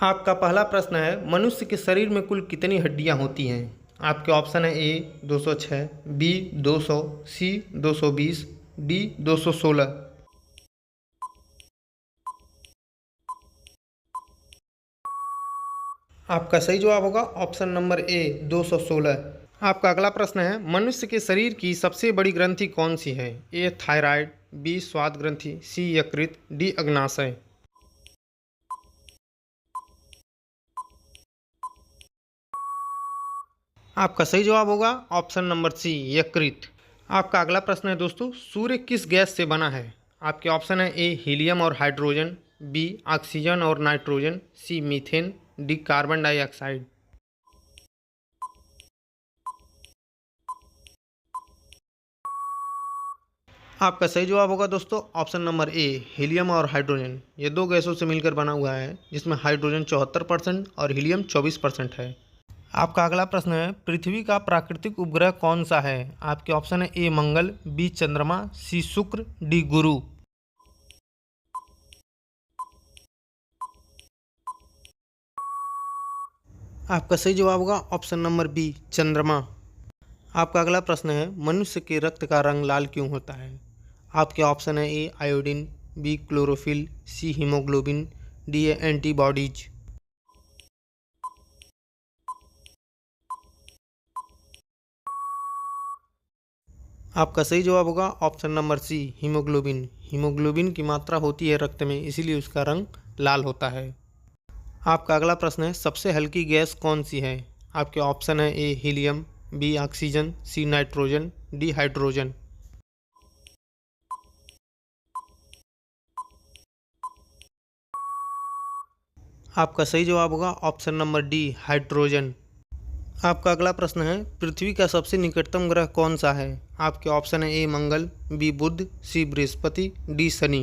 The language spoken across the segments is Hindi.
आपका पहला प्रश्न है, मनुष्य के शरीर में कुल कितनी हड्डियां होती हैं? आपके ऑप्शन है ए 206, बी 200, सी 220, डी 216। आपका सही जवाब होगा ऑप्शन नंबर ए 216। आपका अगला प्रश्न है, मनुष्य के शरीर की सबसे बड़ी ग्रंथि कौन सी है? ए थायराइड, बी स्वाद ग्रंथि, सी यकृत, डी अग्नाशय। आपका सही जवाब होगा ऑप्शन नंबर सी यकृत। आपका अगला प्रश्न है दोस्तों, सूर्य किस गैस से बना है? आपके ऑप्शन है ए हीलियम और हाइड्रोजन, बी ऑक्सीजन और नाइट्रोजन, सी मीथेन, डी कार्बन डाइऑक्साइड। आपका सही जवाब होगा दोस्तों ऑप्शन नंबर ए हीलियम और हाइड्रोजन। ये दो गैसों से मिलकर बना हुआ है, जिसमें हाइड्रोजन 74% और हीलियम 24% है। आपका अगला प्रश्न है, पृथ्वी का प्राकृतिक उपग्रह कौन सा है? आपके ऑप्शन है ए मंगल, बी चंद्रमा, सी शुक्र, डी गुरु। आपका सही जवाब होगा ऑप्शन नंबर बी चंद्रमा। आपका अगला प्रश्न है, मनुष्य के रक्त का रंग लाल क्यों होता है? आपके ऑप्शन है A iodine, B chlorophyll, C haemoglobin, D antibodies. आपका सही जवाब होगा option number C haemoglobin. Haemoglobin की मात्रा होती है रक्त में, इसीलिए उसका रंग लाल होता है। आपका अगला प्रश्न है, सबसे हल्की गैस कौन सी है? आपके ऑप्शन है A helium, B oxygen, C nitrogen, D hydrogen. आपका सही जवाब होगा ऑप्शन नंबर डी हाइड्रोजन। आपका अगला प्रश्न है, पृथ्वी का सबसे निकटतम ग्रह कौन सा है? आपके ऑप्शन है ए मंगल, बी बुध, सी बृहस्पति, डी शनि।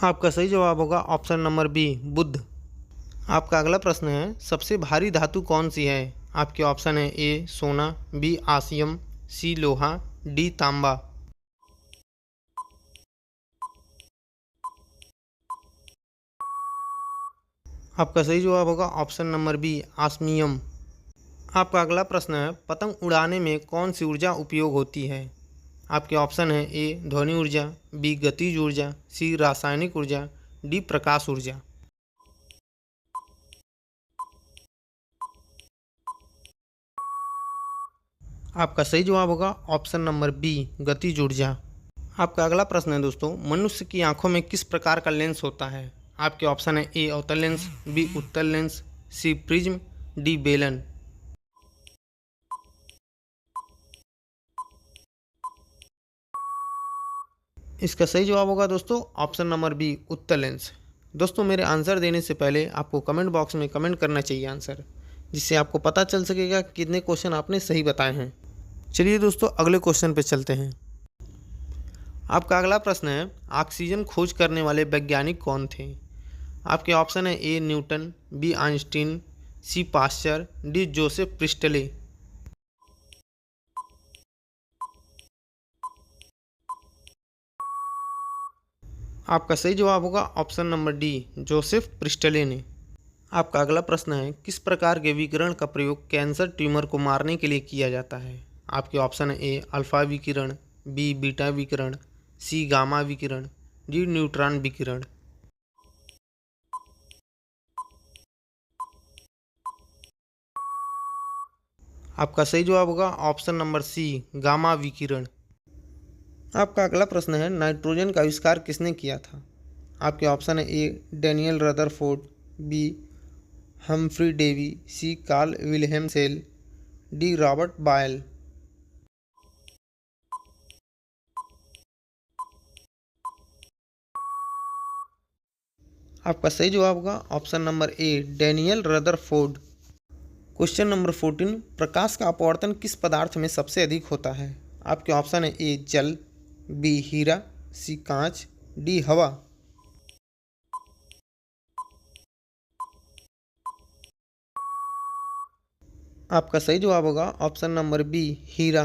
आपका सही जवाब होगा ऑप्शन नंबर बी बुध। आपका अगला प्रश्न है, सबसे भारी धातु कौन सी है? आपके ऑप्शन है ए सोना, बी आसियम, सी लोहा, डी तांबा। आपका सही जवाब होगा ऑप्शन नंबर बी आस्मियम। आपका अगला प्रश्न है, पतंग उड़ाने में कौन सी ऊर्जा उपयोग होती है? आपके ऑप्शन है ए ध्वनि ऊर्जा, बी गतिज ऊर्जा, सी रासायनिक ऊर्जा, डी प्रकाश ऊर्जा। आपका सही जवाब होगा ऑप्शन नंबर बी गतिज ऊर्जा। आपका अगला प्रश्न है दोस्तों, मनुष्य की आंखों में किस प्रकार का लेंस होता है? आपके ऑप्शन है ए अवतल लेंस, बी उत्तल लेंस, सी प्रिज्म, डी बेलन। इसका सही जवाब होगा दोस्तों ऑप्शन नंबर बी उत्तल लेंस। दोस्तों, मेरे आंसर देने से पहले आपको कमेंट बॉक्स में कमेंट करना चाहिए आंसर, जिससे आपको पता चल सकेगा कि कितने क्वेश्चन आपने सही बताए हैं। चलिए दोस्तों, अगले क्वेश्चन पे चलते हैं। आपका अगला प्रश्न है, ऑक्सीजन खोज करने वाले वैज्ञानिक कौन थे? आपके ऑप्शन है A Newton, B Einstein, C Pasteur, D Joseph Priestley. आपका सही जवाब होगा option number D Joseph Priestley ने। आपका अगला प्रश्न है, किस प्रकार के विकिरण का प्रयोग कैंसर ट्यूमर को मारने के लिए किया जाता है? आपके ऑप्शन है ए अल्फा विकिरण, बी बीटा विकिरण, सी गामा विकिरण, डी न्यूट्रॉन विकिरण। आपका सही जवाब होगा ऑप्शन नंबर सी गामा विकिरण। आपका अगला प्रश्न है, नाइट्रोजन का आविष्कार किसने किया था? आपके ऑप्शन है A Daniel Rutherford, B Humphry Davy, C Carl Wilhelm Scheele, D Robert Boyle. आपका सही जवाब होगा option number A Daniel Rutherford. Question number 14, प्रकाश का अपवर्तन किस पदार्थ में सबसे अधिक होता है? आपके ऑप्शन है ए जल, बी हीरा, सी कांच, डी हवा। आपका सही जवाब होगा ऑप्शन नंबर बी हीरा।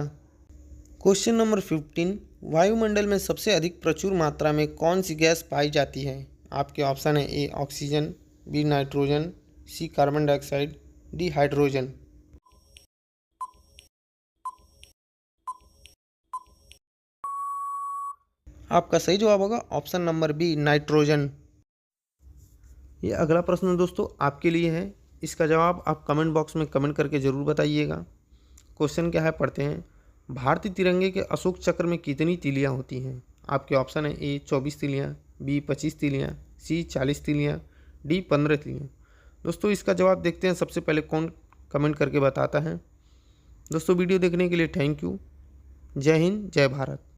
क्वेश्चन नंबर 15, वायुमंडल में सबसे अधिक प्रचुर मात्रा में कौन सी गैस पाई जाती है? आपके ऑप्शन है A oxygen, B nitrogen, C carbon dioxide, D hydrogen. आपका सही जवाब होगा ऑप्शन नंबर बी नाइट्रोजन। ये अगला प्रश्न दोस्तों आपके लिए है। इसका जवाब आप कमेंट बॉक्स में कमेंट करके ज़रूर बताइएगा। क्वेश्चन क्या है पढ़ते हैं। भारतीय तिरंगे के अशोक चक्र में कितनी तीलियां होती हैं? आपके ऑप्शन है ए 24 तीलियां, बी 25 तीलियां, सी 40 तीलियां, डी 15 तीलियां। दोस्तों इसका जवाब देखते हैं सबसे पहले कौन कमेंट करके बताता है। दोस्तों वीडियो देखने के लिए थैंक यू। जय हिंद, जय भारत।